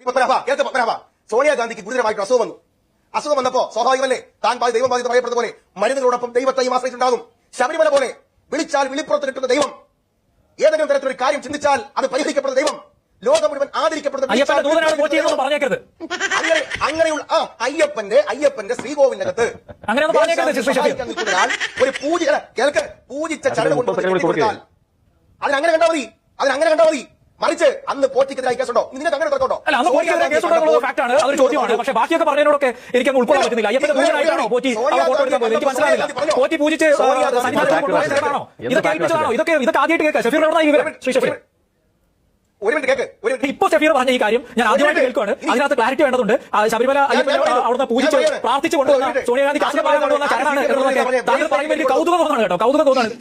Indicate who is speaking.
Speaker 1: പത്മനാഭ, സോണിയാഗാന്ധിക്ക് ഗുരുതരമായിട്ട് അസുഖം വന്നപ്പോ സ്വാഭാവികമല്ലേ താൻ ദൈവം ബാധിത പറയപ്പെടുന്ന പോലെ മരുന്നുകളോടൊപ്പം ദൈവത്തെയും ആശ്രയിച്ചിട്ടുണ്ടാകും. ശബരിമല പോലെ വിളിച്ചാൽ വിളിപ്പുറത്ത് കിട്ടുന്ന ദൈവം, ഏതെങ്കിലും തരത്തിലൊരു കാര്യം ചിന്തിച്ചാൽ അത് പരിഹരിക്കപ്പെടുന്ന ദൈവം, ലോകം മുഴുവൻ ആദരിക്കപ്പെടുന്ന അങ്ങനെയുള്ള അയ്യപ്പന്റെ ശ്രീകോവിലിനകത്ത് ഒരു പൂജിച്ച ചരട് കൊണ്ടുവന്നാൽ അതിനങ്ങനെ കണ്ടാൽ മതി. മറിച്ച് അന്ന് പോറ്റിക്കെതിരായി കേസുണ്ടോ? നിങ്ങൾക്ക് അങ്ങനെ തുറക്കോട്ടോ?
Speaker 2: പക്ഷേ ബാക്കിയൊക്കെ പറഞ്ഞതിനോടൊക്കെ എനിക്ക് ഉൾക്കൊള്ളാൻ പറ്റുന്നില്ല. അയ്യപ്പന്റെ ദൂരനായിട്ടാണോ പോറ്റി ഫോട്ടോ എടുക്കാൻ പോയത്? എനിക്ക് മനസ്സിലാവില്ല. പോറ്റി പൂജിച്ച് ഇതൊക്കെ ആദ്യമായിട്ട് കേൾക്കാം. ഷഫീർ ശ്രീ ഷഫീർ ഇപ്പൊ ഷഫീർ പറഞ്ഞ ഈ കാര്യം ഞാൻ ആദ്യമായിട്ട് കേൾക്കുകയാണ്. അതിനകത്ത് ക്ലാരിറ്റി വേണ്ടതുണ്ട്. ശബരിമല അവിടുന്ന് പൂജിച്ച് പ്രാർത്ഥിച്ചു കൊണ്ടുവന്ന സോണിയാഗാന്ധി കാശ്മീർ കൊണ്ടുവന്ന കാരണമാണ് എന്നുള്ളതൊക്കെ താങ്കൾ പറയുമ്പോൾ എനിക്ക് കൗതുകം തോന്നാണ് കേട്ടോ. കൗതുകം തോന്നാണ്.